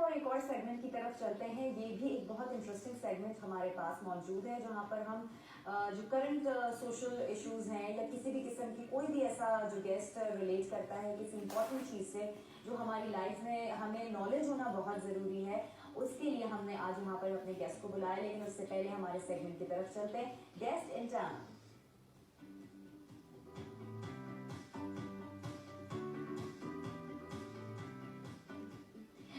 और एक और सेगमेंट की तरफ चलते हैं। ये भी एक बहुत इंटरेस्टिंग सेगमेंट हमारे पास मौजूद है, जहां पर हम जो करंट सोशल इश्यूज हैं या किसी भी किस्म की कोई भी ऐसा जो गेस्ट रिलेट करता है किसी इंपॉर्टेंट चीज़ से जो हमारी लाइफ में हमें नॉलेज होना बहुत ज़रूरी है, उसके लिए हमने आज यहाँ पर अपने गेस्ट को बुलाया। लेकिन उससे पहले हमारे सेगमेंट की तरफ चलते हैं, गेस्ट इन टाउन।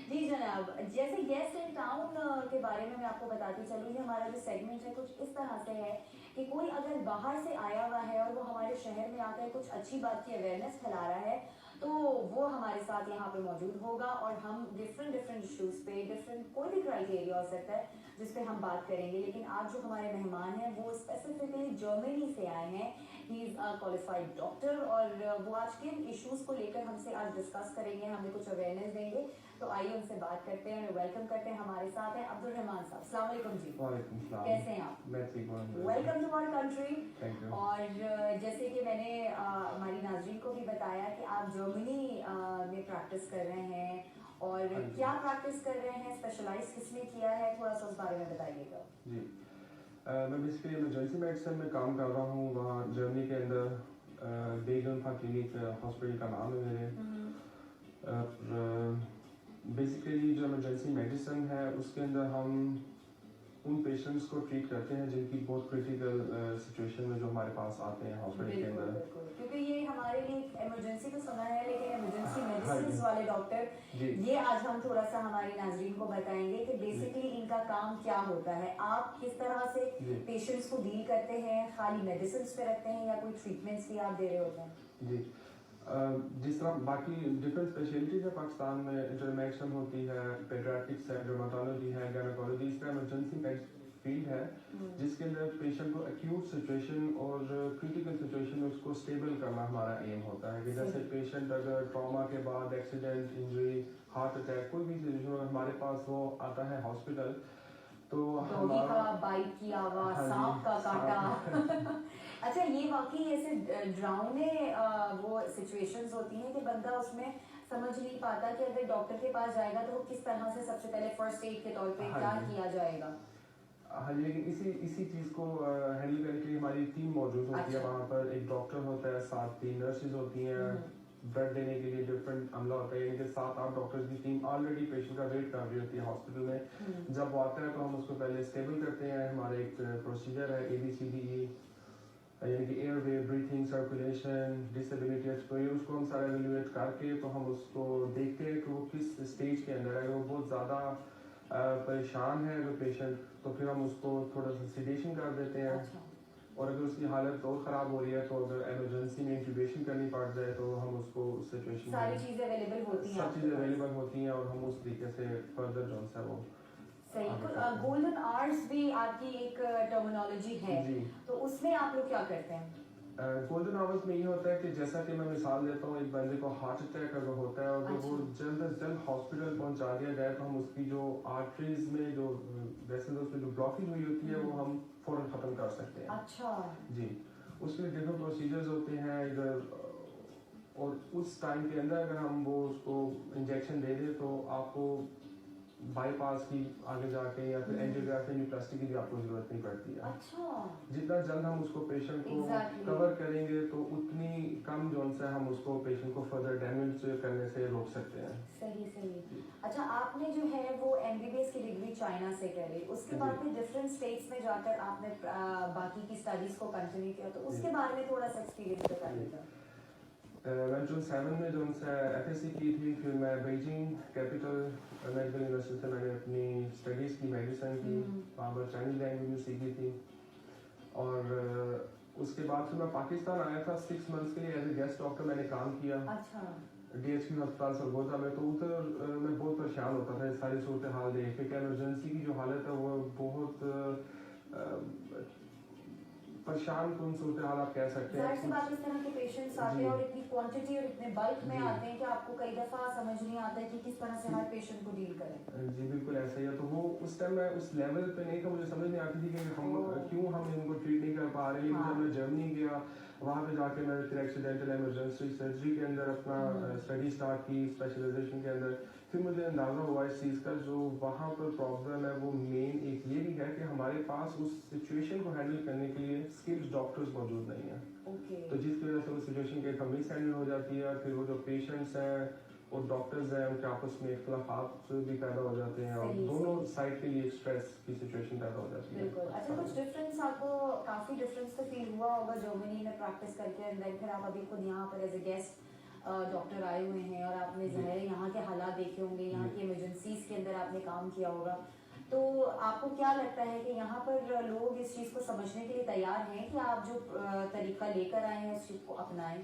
जी जनाब, जैसे गेस्ट इन टाउन के बारे में मैं आपको बताती चलूँ, हमारा जो सेगमेंट है कुछ इस तरह से है कि कोई अगर बाहर से आया हुआ है और वो हमारे शहर में आकर कुछ अच्छी बात की अवेयरनेस फैला रहा है, तो वो हमारे साथ यहाँ पे मौजूद होगा और हम डिफरेंट डिफरेंट इश्यूज पे डिफरेंट कोई भी क्राइटेरिया हो सकता है जिस पे हम बात करेंगे। लेकिन आज जो हमारे मेहमान हैं वो स्पेसिफिकली जर्मनी से आए हैं। He is a qualified doctor और वो आज के इश्यूज को लेकर हमसे आज डिस्कस करेंगे, हमें कुछ अवेयरनेस देंगे। तो आइए उनसे बात करते हैं और वेलकम करते हैं। हमारे साथ हैं अब्दुल रहमान साहब। अस्सलाम वालेकुम जी। वालेकुम सलाम। कैसे हैं आप? मैं ठीक हूँ। Welcome to our country. Thank you. और जैसे कि मैंने हमारी नाज़रीन को भी बताया कि आप जर्मनी में प्रैक्टिस कर रहे हैं और क्या प्रैक्टिस कर रहे हैं, स्पेशलाइज किसने किया है, थोड़ा सा उस बारे में बताइएगा। जी मैं बेसिकली इमरजेंसी मेडिसिन में काम कर रहा हूँ वहाँ जर्मनी के अंदर। बेगन क्लिनिक हॉस्पिटल का नाम है मेरे। बेसिकली जो इमरजेंसी मेडिसिन है उसके अंदर हम उन पेशेंट्स को ट्रीट करते हैं जिनकी बहुत क्रिटिकल सिचुएशन में जो हमारे पास आते हैं हॉस्पिटल के अंदर। क्योंकि ये हमारे लिए इमरजेंसी तो समय है, लेकिन इमरजेंसी मेडिसिन वाले डॉक्टर ये आज हम थोड़ा सा हमारी नाज़रीन को बताएंगे कि बेसिकली इनका काम क्या होता है। आप किस तरह से पेशेंट्स को डील करते हैं, खाली मेडिसिन पे रखते हैं या कोई ट्रीटमेंट्स भी आप दे रहे होते हैं? जी जिस तरह बाकी डिफरेंट स्पेशलिटीज है पाकिस्तान में, इंटरमेडिसिन होती है, पेडियाट्रिक्स है, डर्मेटोलॉजी है, गायनेकोलॉजी, इस तरह इमरजेंसी फील्ड है जिसके अंदर पेशेंट को एक्यूट सिचुएशन और क्रिटिकल सिचुएशन में उसको स्टेबल करना हमारा एम होता है। कि जैसे पेशेंट अगर ट्रॉमा के बाद एक्सीडेंट, इंजरी, हार्ट अटैक, कोई भी सिचुएशन हमारे पास वो आता है हॉस्पिटल, तो हमारा बाइक की आवाज, सांप का काटा अच्छा, ये वाकई ऐसे ड्राउने वो सिचुएशंस होती हैं कि बंदा उसमें समझ नहीं पाता कि अगर डॉक्टर के पास जाएगा तो वो किस तरह से सबसे पहले फर्स्ट एड के तौर पे क्या किया जाएगा। हाँ, लेकिन इसी चीज़ को हैंडल करने के लिए हमारी टीम मौजूद होती है। वहाँ पर एक डॉक्टर होता है, साथ 3 नर्सेज होती हैं, ब्लड देने के लिए डिफरेंट अमला होता है, यानी कि 7-8 डॉक्टर्स की टीम ऑलरेडी पेशेंट का वेट कर रही होती है हॉस्पिटल में। जब वो आता है तो हम उसको पहले स्टेबल करते हैं। हमारे एक प्रोसीजर है ABCDE, यानी कि एयर वे, ब्रीथिंग, सर्कुलेशन, डिसेबिलिटी एक्सपोजर, उसको हम सारा एवेल्युएट करके तो हम उसको देखते हैं कि वो किस स्टेज के अंदर है। अगर वो बहुत ज़्यादा परेशान है अगर पेशेंट, तो फिर हम उसको थोड़ा सा सिडेशन कर देते हैं। और अगर उसकी हालत और ख़राब हो रही है तो अगर इमरजेंसी में इंट्यूबेशन करनी पड़ जाए तो हम उसको उस सिचुएशन सारी चीज़ें अवेलेबल होती हैं, सब चीज़ें अवेलेबल होती हैं और हम उस तरीके से फर्दर जो है वो सही। गोल्डन आवर्स भी आपकी एक टर्मिनोलॉजी है, तो उसमें आप लोग क्या करते हैं? गोल्डन आवर्स में ये होता है कि जैसा कि मैं मिसाल देता हूँ, एक बंदे को हार्ट अटैक अगर होता है और वो जल्द अज जल्द हॉस्पिटल पहुंचा दिया जाए तो हम उसकी जो आर्टरीज में जो वेसल्स में जो ब्लॉकेज हुई होती है वो हम फौरन ख़त्म कर सकते हैं। अच्छा जी, उसके लिए डिफरेंट प्रोसीजर्स होते हैं इधर, और उस टाइम के अंदर अगर हम वो उसको इंजेक्शन दे दें तो आपको बाईपास की आगे जाके या फिर एंजियोग्राफी, एंजियोप्लास्टी की भी आपको जरूरत नहीं पड़ती है। अच्छा, जितना जल्द हम उसको पेशेंट को कवर करेंगे तो उतनी कम जोन से हम उसको पेशेंट को फर्दर डैमेज करने से रोक सकते हैं। सही। अच्छा, आपने जो है वो MBBS की डिग्री चाइना से करी, उसके बाद फिर डिफरेंट स्टेट्स में जाकर आपने बाकी की स्टडीज को कंटिन्यू किया, तो उसके बारे में थोड़ा सा एक्सपीरियंस बताइएगा। मैं जून 7 में जो उनसे FSC की थी, फिर मैं बीजिंग कैपिटल मेडिकल यूनिवर्सिटी से मैंने अपनी स्टडीज़ की, मेडिसिन की, वहाँ पर चाइनीज लैंग्वेज भी सीखी थी। और उसके बाद फिर मैं पाकिस्तान आया था 6 मंथ्स के लिए एज ए गेस्ट डॉक्टर मैंने काम किया। अच्छा। DHQ अस्पताल सरगोजा में। तो उधर मैं बहुत परेशान होता था सारी सूरत हाल देख के, क्या इमरजेंसी की जो हालत है वो बहुत परेशान कौन सूरत हाल आप कह सकते हैं। इस तरह के पेशेंट्स आते हैं और इतनी क्वांटिटी और इतने बल्क में आते हैं कि आपको कई दफा समझ नहीं आता है कि किस तरह से हर पेशेंट को डील करें। जी बिल्कुल ऐसा ही है। तो वो उस टाइम मैं उस लेवल पे नहीं था, मुझे समझ नहीं आती थी कि हम क्यों हम इनको ट्रीट नहीं कर पा रहे। लेकिन जब मैं जर्मनी गया, वहाँ पे जाके मैंने फिर एक्सीडेंटल इमरजेंसी सर्जरी के अंदर अपना स्टडी स्टार्ट की स्पेशलाइजेशन के अंदर। फिर मुझे अंदाज़ा हुआ इस चीज़ का जो वहाँ पर प्रॉब्लम है वो मेन एक ये भी है कि हमारे पास उस सिचुएशन को हैंडल करने के लिए स्किल्ड डॉक्टर्स मौजूद नहीं हैं। तो जिसकी वजह से वो सिचुएशन के मिस हैंडल हो जाती है, फिर वो जो पेशेंट्स हैं और डॉक्टर्स हैं उनके आपस में इख्तलाफात भी पैदा हो जाते हैं और दोनों साइड के लिए स्ट्रेस की सिचुएशन पैदा हो जाती है। बिल्कुल। अच्छा, कुछ डिफरेंस आपको काफ़ी डिफरेंस तो फील हुआ होगा जर्मनी में प्रैक्टिस करके, एंड देन फिर आप अभी खुद यहाँ पर एज ए गेस्ट डॉक्टर आए हुए हैं और आपने ज़ाहिर है यहाँ के हालात देखे होंगे, यहाँ की इमरजेंसीज के अंदर आपने काम किया होगा। तो आपको क्या लगता है कि यहाँ पर लोग इस चीज़ को समझने के लिए तैयार हैं कि आप जो तरीका लेकर आए हैं उस चीज़ को अपनाएं?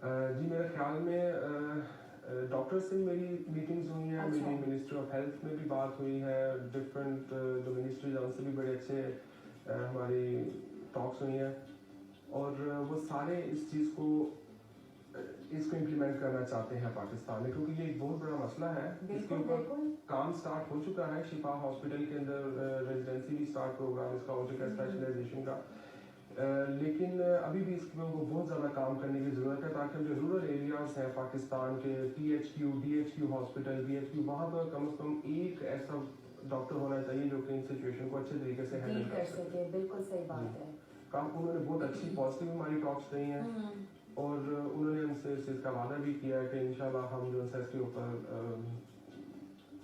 जी मेरे ख्याल में डॉक्टर से मेरी मीटिंग्स हुई हैं। अच्छा। मेरी मिनिस्ट्री ऑफ हेल्थ में भी बात हुई है, डिफरेंट जो मिनिस्ट्रीज हैं उनसे भी बड़े अच्छे हमारी टॉक्स हुई हैं और वो सारे इस चीज़ को इसको इम्प्लीमेंट करना चाहते हैं पाकिस्तान में, क्योंकि ये एक बहुत बड़ा मसला है। इसके ऊपर काम स्टार्ट हो चुका है। शिफा हॉस्पिटल के अंदर रेजिडेंसी भी स्टार्ट प्रोग्राम इसका हो चुका है स्पेशलाइजेशन का, लेकिन अभी भी इसमें वो बहुत ज़्यादा काम करने की ज़रूरत है ताकि हम जो रूरल एरियाज़ हैं पाकिस्तान के PHQ, DHQ हॉस्पिटल, BHQ वहाँ पर कम से कम एक ऐसा डॉक्टर होना चाहिए जो कि इन सिचुएशन को अच्छे तरीके से हैंडल कर सके। बिल्कुल सही बात है। काम उन्होंने बहुत अच्छी पॉजिटिव हमारी टॉक्स रही हैं और उन्होंने हमसे इस चीज़ का वादा भी किया है कि इंशाल्लाह हम जो है इसके ऊपर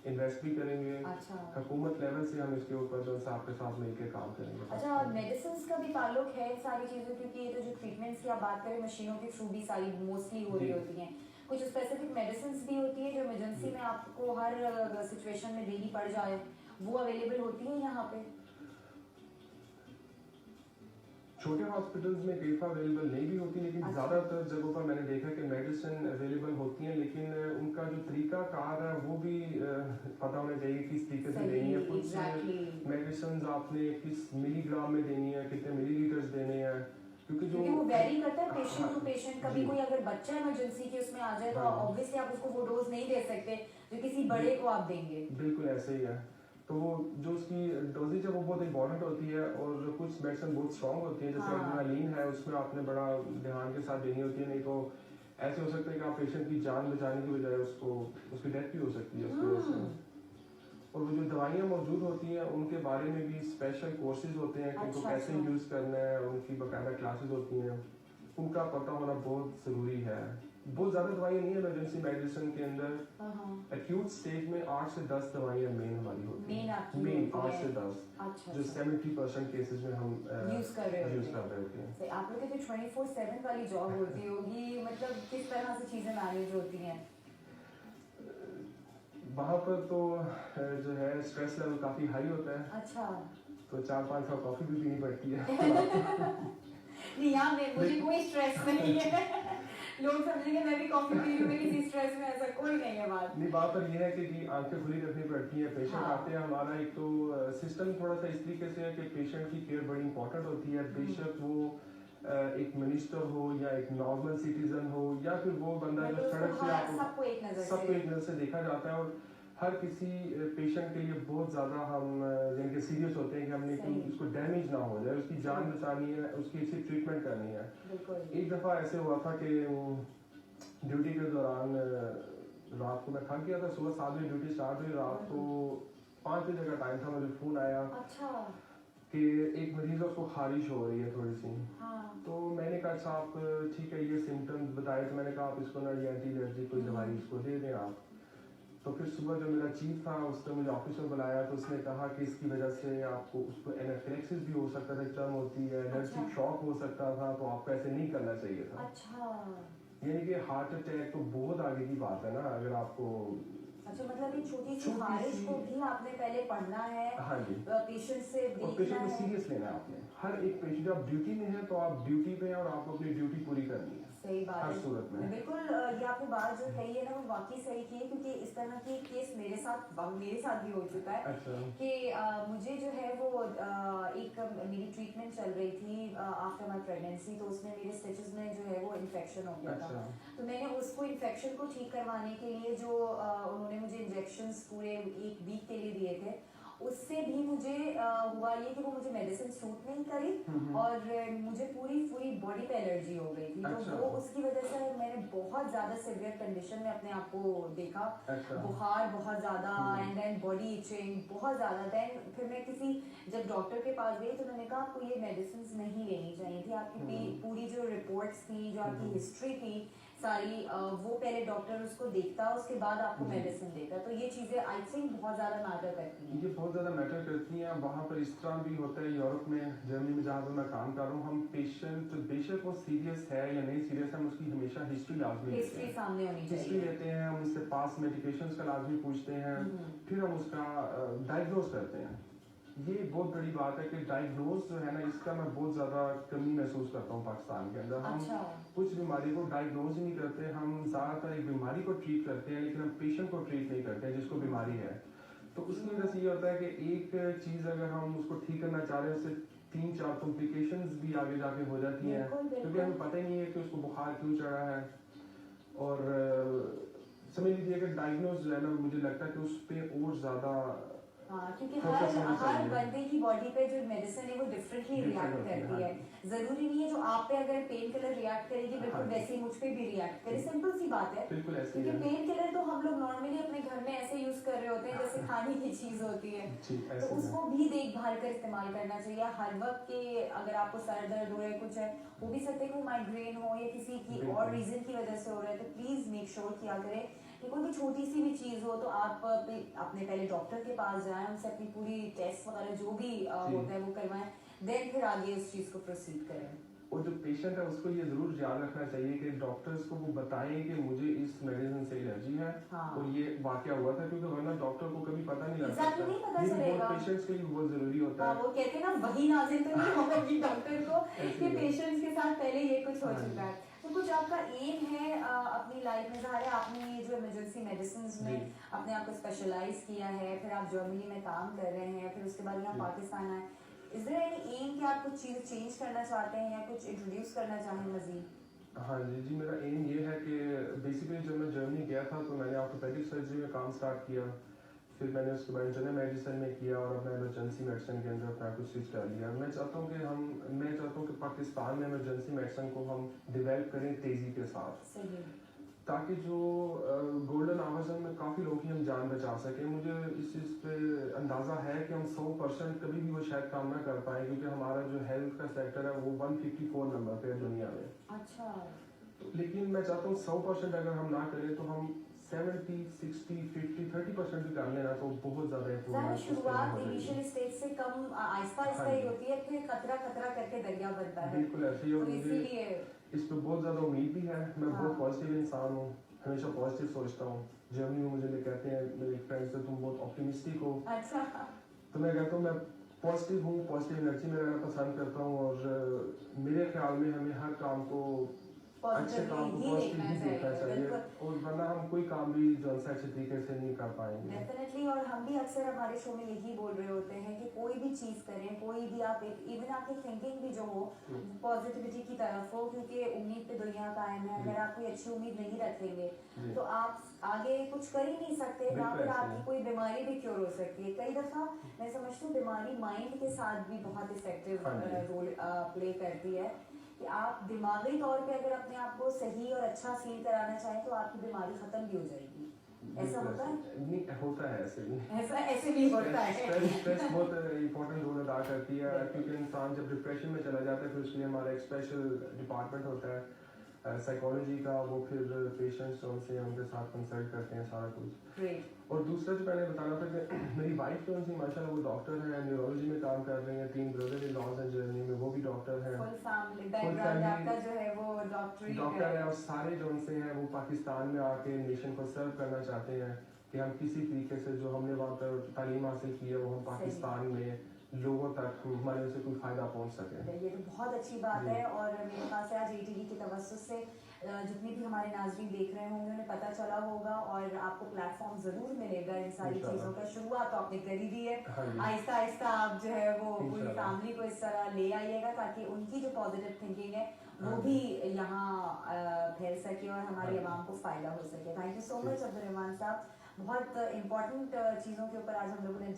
इन्वेस्ट भी करेंगे। अच्छा। हुकूमत लेवल से हम इसके ऊपर जो है आपके साथ मिलकर काम करेंगे। अच्छा, और मेडिसिन का भी ताल्लुक है सारी चीज़ों, क्योंकि ये तो जो ट्रीटमेंट्स की आप बात करें मशीनों के थ्रू भी सारी मोस्टली हो रही होती हैं। कुछ स्पेसिफिक मेडिसिन भी होती है जो इमरजेंसी में आपको हर सिचुएशन में देनी पड़ जाए, वो अवेलेबल होती है यहाँ पे? छोटे हॉस्पिटल्स में कई बार अवेलेबल नहीं भी होती, लेकिन अच्छा। ज़्यादातर जगहों पर मैंने देखा कि मेडिसिन अवेलेबल होती हैं, लेकिन उनका जो तरीका कार है वो भी पता होना चाहिए किस तरीके से देनी है। कुछ मेडिसिन आपने किस मिलीग्राम में देनी है, कितने मिलीलीटर्स देने हैं, क्योंकि वो वेरी करता है पेशेंट टू पेशेंट। कभी कोई अगर बच्चा इमरजेंसी के उसमें आ जाए तो ऑब्वियसली आप उसको वो डोज नहीं दे सकते जो किसी बड़े को आप देंगे। बिल्कुल ऐसे ही है। तो वो जो उसकी डोजेज है वो बहुत इंपॉर्टेंट होती है और कुछ मेडिसिन बहुत स्ट्रॉन्ग होती है, जैसे एड्रेनालिन है उसमें आपने बड़ा ध्यान के साथ देनी होती है, नहीं तो ऐसे हो सकता है कि आप पेशेंट की जान बचाने की बजाय उसकी डेथ भी हो सकती है उसकी वजह से। और वो जो दवाइयाँ मौजूद होती हैं उनके बारे में भी स्पेशल कोर्सेज होते हैं कि उनको कैसे यूज़ करना है, उनकी बाकायदा क्लासेस होती हैं, उनका पता होना बहुत ज़रूरी है। बहुत ज़्यादा दवाइयाँ नहीं है इमरजेंसी मेडिसिन के अंदर। एक्यूट स्टेज में 8 से 10 दवाइयाँ मेन हमारी होती हैं, मेन 8 से 10। अच्छा, जो 70% केसेस में हम यूज कर रहे होते हैं। आप लोग के तो 24/7 वाली जॉब होती होगी, मतलब किस तरह से चीजें मैनेज होती हैं वहाँ पर? तो जो है स्ट्रेस लेवल काफी हाई होता है। अच्छा। तो 4-5 कप कॉफी भी पीनी पड़ती है। नहीं, यहाँ में मुझे कोई स्ट्रेस नहीं है। लोग समझेंगे मैं भी कॉफी पी रही हूँ, मैं किसी स्ट्रेस में, ऐसा कोई नहीं है बात। नहीं, बात पर यह है कि जी आंखें खुली रखनी पड़ती हैं। पेशेंट आते हैं, हमारा एक तो सिस्टम थोड़ा सा इस तरीके से है कि पेशेंट की केयर बड़ी इंपॉर्टेंट होती है। बेशक वो एक मिनिस्टर हो या एक नॉर्मल सिटीजन हो या फिर वो बंदा जो सड़क से आपको सबको एक नज़र से देखा जाता है। और हर किसी पेशेंट के लिए बहुत ज़्यादा हम यानी कि सीरियस होते हैं कि हमने उसको डैमेज ना हो जाए, उसकी जान बचानी है, उसकी अच्छी ट्रीटमेंट करनी है। एक दफ़ा ऐसे हुआ था कि ड्यूटी के दौरान रात को मैं थक गया था, सुबह 7 बजे ड्यूटी स्टार्ट हुई, रात को 5 बजे का टाइम था, मुझे फ़ोन आया कि एक मरीज उसको खारिश हो रही है थोड़ी सी। तो मैंने कहा अच्छा आप ठीक है, ये सिम्टम्स बताए, तो मैंने कहा आप इसको ना एंटी एलर्जी कोई दवाई इसको दे दें आप। तो फिर सुबह जो मेरा चीफ था उसने मुझे ऑफिस में बुलाया, तो उसने कहा कि इसकी वजह से आपको उसको एनाफिलेक्सिस भी हो सकता था, टर्म होती है, एलर्जिक शॉक हो सकता था, तो आपको ऐसे नहीं करना चाहिए था। यानी कि हार्ट अटैक तो बहुत आगे की बात है ना, अगर आपको। अच्छा, मतलब एक छोटी सी खारिश को भी आपने पहले पढ़ना है। हाँ जी। पेशेंट से और पेशेंट को सीरियस लेना है आपने। हर एक पेशेंट जब ड्यूटी में है तो आप ड्यूटी पे हैं और आपको अपनी ड्यूटी पूरी करनी है। सही बात हर है, सूरत में। बिल्कुल। ये आपने बात जो कही है ना वो वाकई सही की है, क्योंकि इस तरह की केस मेरे साथ भी हो चुका है। अच्छा। कि मुझे जो है वो एक मेरी ट्रीटमेंट चल रही थी आफ्टर माय प्रेगनेंसी, तो उसमें मेरे स्टिचेस में जो है वो इन्फेक्शन हो गया था। तो मैंने उसको इन्फेक्शन को ठीक करवाने के लिए जो उन्होंने मुझे इंजेक्शंस पूरे 1 वीक के लिए दिए थे, उससे भी मुझे हुआ ये कि वो मुझे मेडिसिन सूट नहीं करी और मुझे पूरी बॉडी पे एलर्जी हो गई थी। अच्छा। तो वो उसकी वजह से मैंने बहुत ज्यादा सिवियर कंडीशन में अपने आप को देखा। अच्छा। बुखार बहुत ज्यादा एंड देन बॉडी इचिंग बहुत ज्यादा। देन फिर मैं जब डॉक्टर के पास गई तो उन्होंने कहा आपको ये मेडिसिन नहीं लेनी चाहिए थी। आपकी पूरी जो रिपोर्ट्स थी, जो आपकी हिस्ट्री थी सारी, वो पहले डॉक्टर उसको देखता, उसके बाद आपको मेडिसिन देता। तो ये चीजें आई थिंक बहुत ज्यादा मैटर करती हैं। ये बहुत ज़्यादा मैटर करती हैं। वहाँ पर इस तरह भी होता है यूरोप में, जर्मनी में जहाँ पर मैं काम कर रहा हूँ, हम पेशेंट बेशक वो सीरियस है या नहीं सीरियस है, हम उसकी हमेशा हिस्ट्री लाजमी लेते हिस्ट्री हैं। सामने होनी हिस्ट्री चाहिए। लेते हैं, हम उससे पास मेडिकेशंस का लाजमी पूछते हैं, फिर हम उसका डायग्नोज करते हैं। ये बहुत बड़ी बात है कि डायग्नोज जो है ना, इसका मैं बहुत ज़्यादा कमी महसूस करता हूँ पाकिस्तान के अंदर। हम अच्छा। कुछ बीमारी को डायग्नोज ही नहीं करते। हम ज़्यादातर एक बीमारी को ट्रीट करते हैं, लेकिन हम पेशेंट को ट्रीट नहीं करते हैं जिसको बीमारी है। तो उसकी वजह से ये होता है कि एक चीज़ अगर हम उसको ठीक करना चाह रहे हैं, उससे 3-4 कॉम्प्लिकेशंस भी आगे जाके हो जाती हैं, क्योंकि हमें पता ही नहीं है कि उसको बुखार क्यों चढ़ा है। और समझ लीजिए कि डायग्नोज जो है ना, मुझे लगता है कि उस पर और ज़्यादा हाँ, क्योंकि फोकस होना हर चाहिए। बंदे की बॉडी पे जो मेडिसिन है वो डिफरेंटली रिएक्ट करती है। जरूरी नहीं है जो आप पे अगर पेन किलर रिएक्ट करेगी बिल्कुल वैसे ही मुझ पे भी रिएक्ट करे। सिंपल सी बात है। बिल्कुल ऐसे ही क्योंकि है। पेन किलर तो हम लोग नॉर्मली अपने घर में ऐसे यूज कर रहे होते हैं जैसे खाने की चीज होती है, जी, तो ऐसे ही है। उसको भी देखभाल कर इस्तेमाल करना चाहिए हर वक्त के। अगर आपको सर दर्द हो रहा है, कुछ है, हो भी सकता है कि माइग्रेन हो या किसी की और रीजन की वजह से हो रहा है, तो प्लीज मेक श्योर किया करें कि कोई भी छोटी सी भी चीज हो तो आप अपने पहले डॉक्टर के पास जाएं, उनसे अपनी पूरी टेस्ट वगैरह जो भी होता है वो करवाएं, देन फिर आगे उस चीज को प्रोसीड करें। और जो पेशेंट है उसको ये जरूर याद रखना चाहिए कि डॉक्टर्स को वो बताएं कि मुझे इस मेडिसिन से एलर्जी है। हाँ। और ये वाकया हुआ था, क्योंकि वरना डॉक्टर को कभी पता नहीं लगता। Exactly, नहीं पता चलेगा। पेशेंट्स के लिए बहुत जरूरी होता है। वो कहते हैं ना, वही नाज़िल तो नहीं होगी डॉक्टर को कि पेशेंट्स के साथ पहले ये कुछ हो चुका है। तो कुछ आपका एम है अपनी लाइफ में? ज़ाहिर है आपने ये जो इमरजेंसी मेडिसिन में अपने आप को स्पेशलाइज किया है, फिर आप जर्मनी में काम कर रहे हैं, फिर उसके बाद यहाँ पाकिस्तान आए। इज देयर एनी एम कि आप कुछ चीज़ें चेंज करना चाहते हैं या कुछ इंट्रोड्यूस करना चाहें मजीद? हाँ जी, मेरा एम ये है कि बेसिकली जब मैं जर्मनी गया था तो मैंने ऑर्थोपेडिक सर्जरी में काम स्टार्ट किया। फिर मैंने उसके बाद जनरल मेडिसिन में किया और अब मैं इमरजेंसी मेडिसिन के अंदर अपना कुछ स्विच कर लिया। मैं चाहता हूँ कि पाकिस्तान में इमरजेंसी मेडिसिन को हम डेवलप करें तेज़ी के साथ, सही, ताकि जो गोल्डन आवर्स में काफ़ी लोगों की हम जान बचा सकें। मुझे इस चीज़ पे अंदाज़ा है कि हम 100% कभी भी वो शायद काम ना कर पाए, क्योंकि हमारा जो हेल्थ का सेक्टर है वो 154 नंबर पे है दुनिया में। अच्छा। लेकिन मैं चाहता हूँ 100% अगर हम ना करें तो हम 70, 60, 50, 30% भी कर लेना तो बहुत ज़्यादा इम्प्रूवमेंट शुरुआत इनिशियल स्टेज से कम आहिस्ता आहिस्ता ही होती है, फिर खतरा खतरा करके दरिया बनता है। बिल्कुल ऐसे ही। और तो मुझे इसीलिए इस पे बहुत ज़्यादा उम्मीद भी है। मैं बहुत पॉजिटिव इंसान हूँ, हमेशा पॉजिटिव सोचता हूँ। जर्मनी में मुझे लोग कहते हैं, मेरे फ्रेंड्स से, तुम बहुत ऑप्टिमिस्टिक हो। अच्छा। तो मैं कहता हूँ मैं पॉजिटिव हूँ, पॉजिटिव एनर्जी में रहना पसंद करता हूँ। और मेरे ख्याल में हमें हर काम को, अच्छे काम को पॉजिटिव ही देखना चाहिए, और वरना हम कोई काम भी जो है अच्छे तरीके से नहीं कर पाएंगे। डेफिनेटली। और हम भी अक्सर हमारे शो में यही बोल रहे होते हैं कि कोई भी चीज़ करें, कोई भी आप इवन आपकी थिंकिंग भी जो हो पॉजिटिविटी की तरफ हो, क्योंकि उम्मीद पे दुनिया कायम है। अगर आप कोई अच्छी उम्मीद नहीं रखेंगे तो आप आगे कुछ कर ही नहीं सकते, ना फिर आपकी कोई बीमारी भी क्योर हो सकती है। कई दफ़ा मैं समझती हूँ बीमारी माइंड के साथ भी बहुत इफेक्टिव रोल प्ले करती है कि आप दिमागी तौर पे अगर अपने आप को सही और अच्छा फील कराना चाहें तो आपकी बीमारी खत्म भी हो जाएगी। ऐसा होता है? नहीं होता है, ऐसे भी होता है। स्ट्रेस बहुत इम्पोर्टेंट रोल अदा करती है, क्योंकि इंसान जब डिप्रेशन में चला जाता है फिर उसके लिए हमारा एक स्पेशल डिपार्टमेंट होता है साइकोलॉजी का। वो फिर पेशेंट्स उनसे उनके साथ कंसल्ट करते हैं सारा कुछ। और दूसरा जो मैंने बताना था कि मेरी वाइफ जो उनसे माशाल्लाह वो डॉक्टर है, न्यूरोलॉजी में काम कर रही हैं। 3 ब्रदर इन लॉज हैं जर्मनी में, वो भी डॉक्टर हैं। फुल फैमिली बैकग्राउंड आपका जो है वो डॉक्टर है। और सारे जो उनसे हैं वो पाकिस्तान में आके नेशन को सर्व करना चाहते हैं कि हम किसी तरीके से जो हमने वहाँ पर तालीम हासिल की है वो हम पाकिस्तान में लोगों तक हमारे से कोई फायदा पहुँच सके। ये तो बहुत अच्छी बात है। और मेरे पास आज ATV की तवज्जुह से जितने भी हमारे नाज़रीन देख रहे होंगे उन्हें पता चला होगा और आपको प्लेटफॉर्म जरूर मिलेगा इन सारी चीज़ों का। शुरुआत तो आपने कर ही दी है, आहिस्ता आहिस्ता आप जो है वो पूरी फैमिली को इस तरह ले आइएगा ताकि उनकी जो पॉजिटिव थिंकिंग है वो भी यहाँ फैल सके और हमारी आवाम को फ़ायदा हो सके। Thank you so much Abdul Rahman साहब, बहुत इम्पोर्टेंट चीज़ों के ऊपर आज हम लोगों ने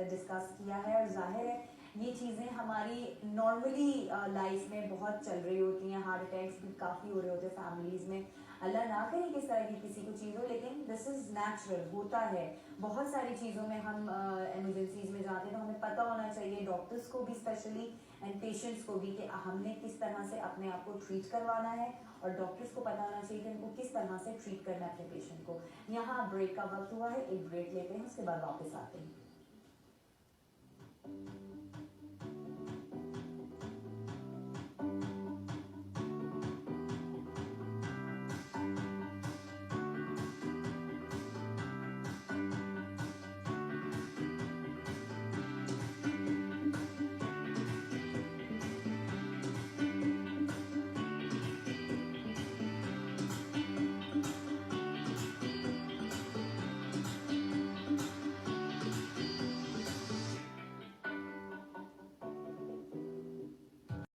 डिस्कस किया है, और जाहिर है ये चीज़ें हमारी नॉर्मली लाइफ में बहुत चल रही होती हैं। हार्ट अटैक्स भी काफ़ी हो रहे होते हैं फैमिलीज़ में। अल्लाह ना करे किस तरह की किसी को चीज़ हो, लेकिन दिस इज़ नेचुरल, होता है। बहुत सारी चीज़ों में हम एमरजेंसीज में जाते हैं तो हमें पता होना चाहिए, डॉक्टर्स को भी स्पेशली एंड पेशेंट्स को भी, कि हमने किस तरह से अपने आप को ट्रीट करवाना है, और डॉक्टर्स को पता होना चाहिए कि उनको किस तरह से ट्रीट करना है अपने पेशेंट को। यहाँ ब्रेक का वक्त हुआ है, एक ब्रेक लेते हैं, उसके बाद वापस आते हैं।